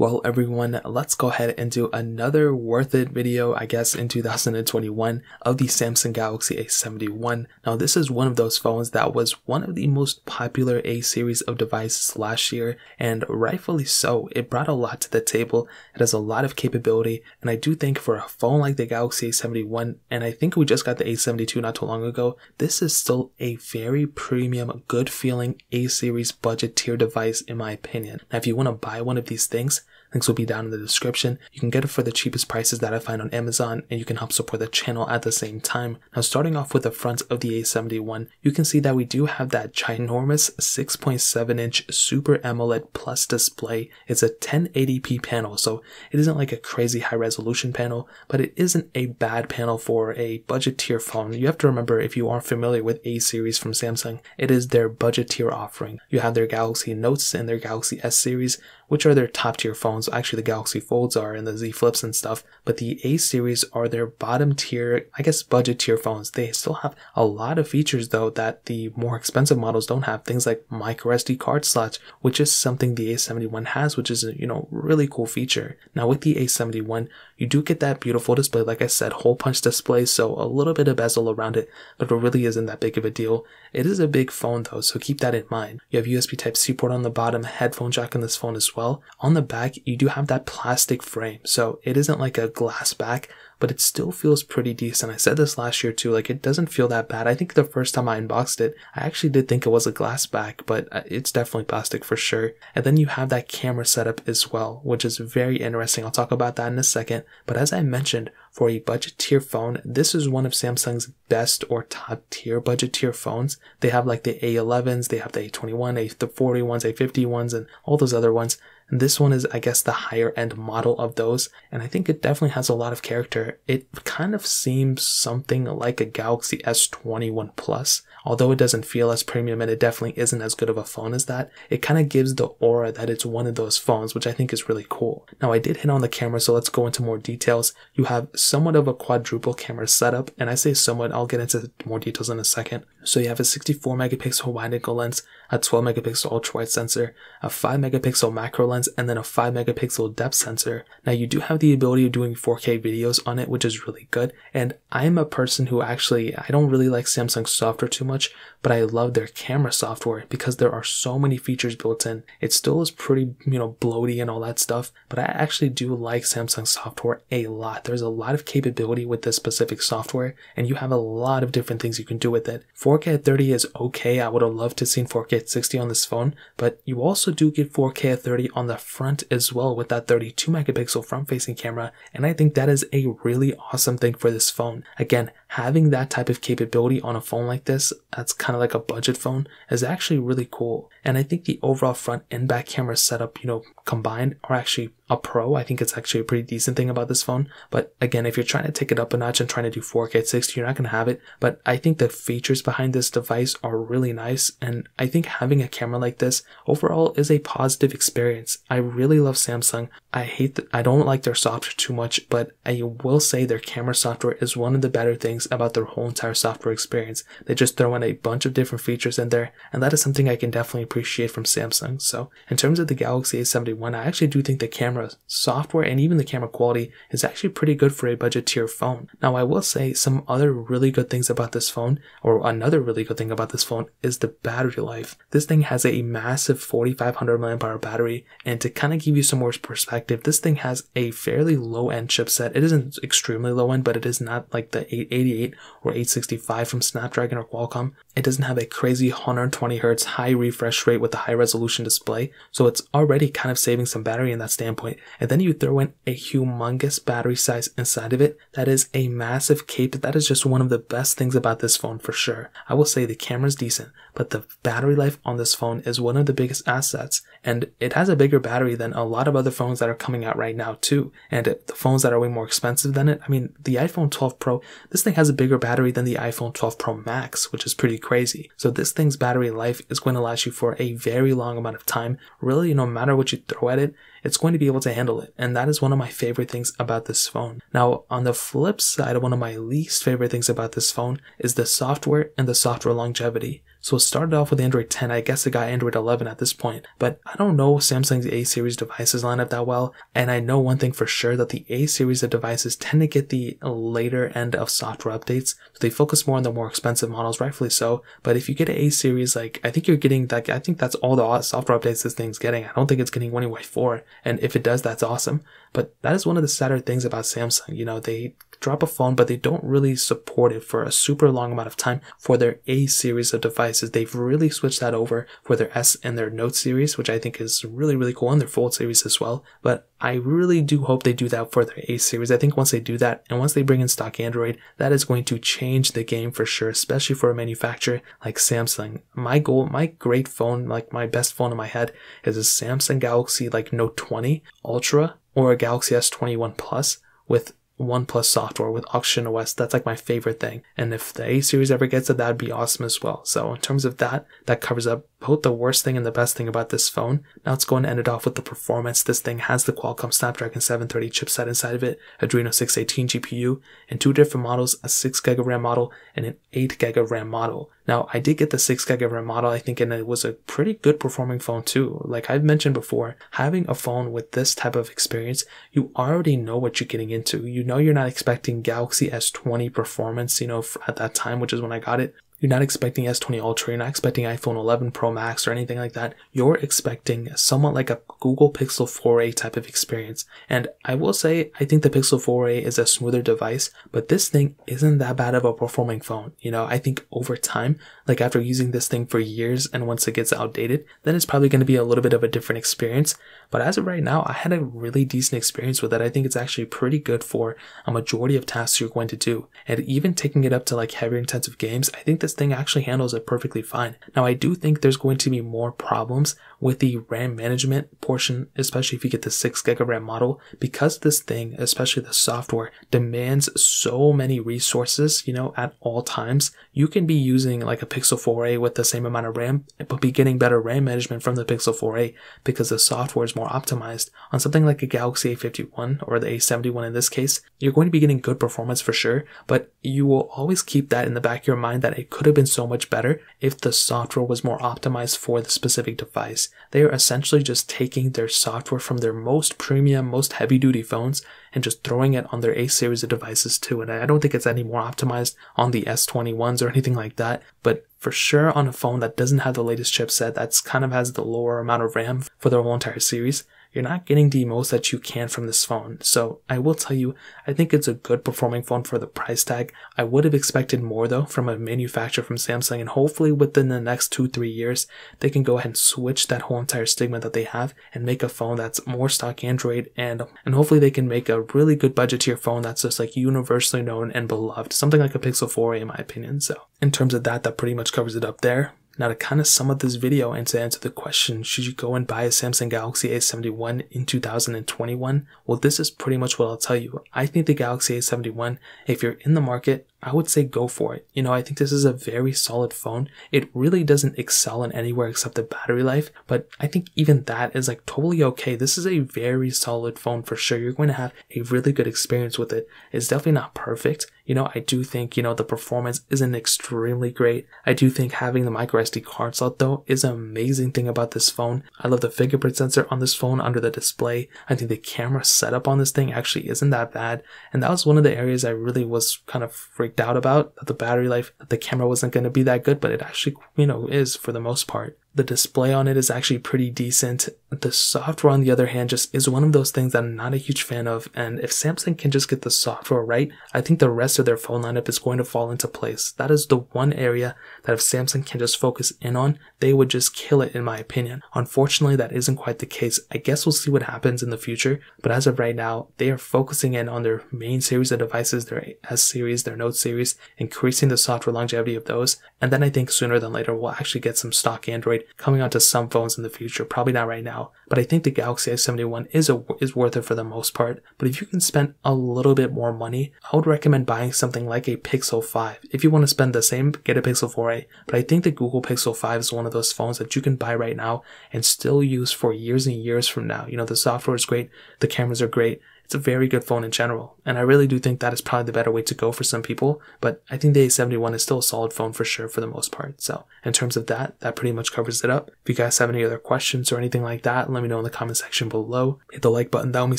Well, everyone, let's go ahead and do another worth it video, I guess, in 2021 of the Samsung Galaxy A71. Now, this is one of those phones that was one of the most popular A series of devices last year, and rightfully so. It brought a lot to the table. It has a lot of capability, and I do think for a phone like the Galaxy A71, and I think we just got the A72 not too long ago, this is still a very premium, good feeling A series budget tier device in my opinion. Now, if you want to buy one of these things, links will be down in the description. You can get it for the cheapest prices that I find on Amazon, and you can help support the channel at the same time. Now, starting off with the front of the A71, you can see that we do have that ginormous 6.7-inch Super AMOLED Plus display. It's a 1080p panel, so it isn't like a crazy high resolution panel, but it isn't a bad panel for a budget tier phone. You have to remember, if you aren't familiar with A series from Samsung, it is their budget tier offering. You have their Galaxy Notes and their Galaxy S series, which are their top tier phones. Actually, the Galaxy Folds are, and the Z Flips and stuff, but the A series are their bottom tier, I guess, budget tier phones. They still have a lot of features though that the more expensive models don't have, things like micro SD card slots, which is something the A71 has, which is a, really cool feature. Now with the A71, you do get that beautiful display, like I said, hole punch display, so a little bit of bezel around it, but it really isn't that big of a deal. It is a big phone though, so keep that in mind. You have USB Type-C port on the bottom, headphone jack in this phone as well. On the back, you do have that plastic frame, so it isn't like a glass back, but it still feels pretty decent. I said this last year too, like it doesn't feel that bad. I think the first time I unboxed it, I actually did think it was a glass back, but it's definitely plastic for sure. And then you have that camera setup as well, which is very interesting. I'll talk about that in a second. But as I mentioned, for a budget tier phone, this is one of Samsung's best or top tier budget tier phones. They have like the A11s, they have the A21, A40s, A51s, and all those other ones. And this one is, I guess, the higher end model of those, and I think it definitely has a lot of character. It kind of seems something like a Galaxy S21 Plus, although it doesn't feel as premium and it definitely isn't as good of a phone as that. It kind of gives the aura that it's one of those phones, which I think is really cool. Now, I did hit on the camera, so let's go into more details. You have somewhat of a quadruple camera setup, and I say somewhat, I'll get into more details in a second. So you have a 64 megapixel wide angle lens, a 12 megapixel ultra wide sensor, a 5 megapixel macro lens, and then a 5 megapixel depth sensor. Now, you do have the ability of doing 4K videos on it, which is really good. And I'm a person who actually, I don't really like Samsung software too much, but I love their camera software because there are so many features built in. It still is pretty, bloaty and all that stuff, but I actually do like Samsung software a lot. There's a lot of capability with this specific software, and you have a lot of different things you can do with it. 4K at 30 is okay. I would have loved to see 4K at 60 on this phone, but you also do get 4K at 30 on the front as well with that 32 megapixel front facing camera, and I think that is a really awesome thing for this phone. Again, having that type of capability on a phone like this, that's kind of like a budget phone, is actually really cool. And I think the overall front and back camera setup, combined are actually a pro. I think it's actually a pretty decent thing about this phone. But again, if you're trying to take it up a notch and trying to do 4K at 60, you're not going to have it. But I think the features behind this device are really nice. And I think having a camera like this overall is a positive experience. I really love Samsung. I don't like their software too much, but I will say their camera software is one of the better things about their whole entire software experience. They just throw in a bunch of different features in there, and that is something I can definitely appreciate from Samsung. So in terms of the Galaxy A71, I actually do think the camera software and even the camera quality is actually pretty good for a budget tier phone. Now, I will say some other really good things about this phone, or another really good thing about this phone, is the battery life. This thing has a massive 4500 mAh battery, and to kind of give you some more perspective, this thing has a fairly low-end chipset. It isn't extremely low-end, but it is not like the 888 or 865 from Snapdragon or Qualcomm. It doesn't have a crazy 120Hz high refresh rate with a high resolution display, so it's already kind of saving some battery in that standpoint. And then you throw in a humongous battery size inside of it. That is a massive cape. That is just one of the best things about this phone for sure. I will say the camera's decent, but the battery life on this phone is one of the biggest assets. And it has a bigger battery than a lot of other phones that are coming out right now too. And the phones that are way more expensive than it, I mean, the iPhone 12 Pro, this thing has a bigger battery than the iPhone 12 Pro Max, which is pretty crazy. So this thing's battery life is going to last you for a very long amount of time. Really, no matter what you throw at it, it's going to be able to handle it. And that is one of my favorite things about this phone. Now, on the flip side, one of my least favorite things about this phone is the software and the software longevity. So it started off with Android 10. I guess it got Android 11 at this point, but I don't know Samsung's A series devices line up that well. And I know one thing for sure, that the A series of devices tend to get the later end of software updates. So they focus more on the more expensive models, rightfully so. But if you get an A series, like, I think you're getting that, I think that's all the software updates this thing's getting. I don't think it's getting One UI 4. And if it does, that's awesome. But that is one of the sadder things about Samsung. You know, they drop a phone, but they don't really support it for a super long amount of time for their A series of devices. They've really switched that over for their S and their Note series, which I think is really, really cool, and their Fold series as well. But I really do hope they do that for their A series. I think once they do that, and once they bring in stock Android, that is going to change the game for sure, especially for a manufacturer like Samsung. My goal, my great phone, like my best phone in my head, is a Samsung Galaxy like Note 20 Ultra or a Galaxy S21 Plus with OnePlus software with Oxygen OS. That's like my favorite thing. And if the A series ever gets it, that'd be awesome as well. So in terms of that, that covers up both the worst thing and the best thing about this phone. Now let's go and end it off with the performance. This thing has the Qualcomm Snapdragon 730 chipset inside of it, Adreno 618 GPU, and two different models, a 6GB RAM model and an 8GB RAM model. Now, I did get the 6GB RAM model, I think, and it was a pretty good performing phone too. Like I've mentioned before, having a phone with this type of experience, you already know what you're getting into. You know you're not expecting Galaxy S20 performance, you know, at that time, which is when I got it. You're not expecting S20 Ultra, you're not expecting iPhone 11 Pro Max or anything like that. You're expecting somewhat like a Google Pixel 4a type of experience. And I will say, I think the Pixel 4a is a smoother device, but this thing isn't that bad of a performing phone. You know, I think over time, like after using this thing for years and once it gets outdated, then it's probably going to be a little bit of a different experience. But as of right now, I had a really decent experience with it. I think it's actually pretty good for a majority of tasks you're going to do. And even taking it up to like heavier intensive games, I think this thing actually handles it perfectly fine. Now, I do think there's going to be more problems with the RAM management portion, especially if you get the 6GB RAM model, because this thing, especially the software, demands so many resources, you know, at all times. You can be using like a Pixel 4a with the same amount of RAM, but be getting better RAM management from the Pixel 4a because the software is more optimized. On something like a Galaxy A51 or the A71 in this case, you're going to be getting good performance for sure, but you will always keep that in the back of your mind that it could have been so much better if the software was more optimized for the specific device. They are essentially just taking their software from their most premium, most heavy-duty phones and just throwing it on their A series of devices too. And I don't think it's any more optimized on the S21s or anything like that, but for sure on a phone that doesn't have the latest chipset, that's kind of has the lower amount of RAM for their whole entire series, you're not getting the most that you can from this phone. So I will tell you, I think it's a good performing phone for the price tag. I would have expected more though from a manufacturer from Samsung, and hopefully within the next 2-3 years, they can go ahead and switch that whole entire stigma that they have and make a phone that's more stock Android, and hopefully they can make a really good budget tier phone that's just like universally known and beloved. Something like a Pixel 4a in my opinion. So in terms of that, that pretty much covers it up there. Now to kind of sum up this video and to answer the question, should you go and buy a Samsung Galaxy A71 in 2021? Well, this is pretty much what I'll tell you. I think the Galaxy A71, if you're in the market, I would say go for it. You know, I think this is a very solid phone. It really doesn't excel in anywhere except the battery life, but I think even that is like totally okay. This is a very solid phone for sure. You're going to have a really good experience with it. It's definitely not perfect. You know, I do think, you know, the performance isn't extremely great. I do think having the micro SD card slot though is an amazing thing about this phone. I love the fingerprint sensor on this phone under the display. I think the camera setup on this thing actually isn't that bad. And that was one of the areas I really was kind of freaked out about, that the battery life, that the camera wasn't going to be that good, but it actually, you know, is for the most part. The display on it is actually pretty decent. The software, on the other hand, just is one of those things that I'm not a huge fan of. And if Samsung can just get the software right, I think the rest of their phone lineup is going to fall into place. That is the one area that if Samsung can just focus in on, they would just kill it in my opinion. Unfortunately, that isn't quite the case. I guess we'll see what happens in the future. But as of right now, they are focusing in on their main series of devices, their S series, their Note series, increasing the software longevity of those. And then I think sooner than later, we'll actually get some stock Android coming onto some phones in the future. Probably not right now, but I think the Galaxy A71 is worth it for the most part. But if you can spend a little bit more money, I would recommend buying something like a Pixel 5. If you want to spend the same, get a Pixel 4a. But I think the Google Pixel 5 is one of those phones that you can buy right now and still use for years and years from now. You know, the software is great, the cameras are great. it's a very good phone in general. And I really do think that is probably the better way to go for some people, but I think the A71 is still a solid phone for sure for the most part. So in terms of that pretty much covers it up. If you guys have any other questions or anything like that, let me know in the comment section below. Hit the like button, that would mean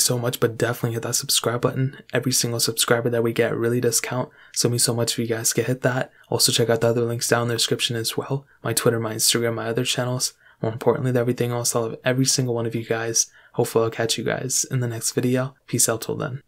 so much, but definitely hit that subscribe button. Every single subscriber that we get really does count, so it means so much if you guys can hit that. Also check out the other links down in the description as well. My Twitter, my Instagram, my other channels. More importantly than everything else, I love every single one of you guys. Hopefully I'll catch you guys in the next video. Peace out till then.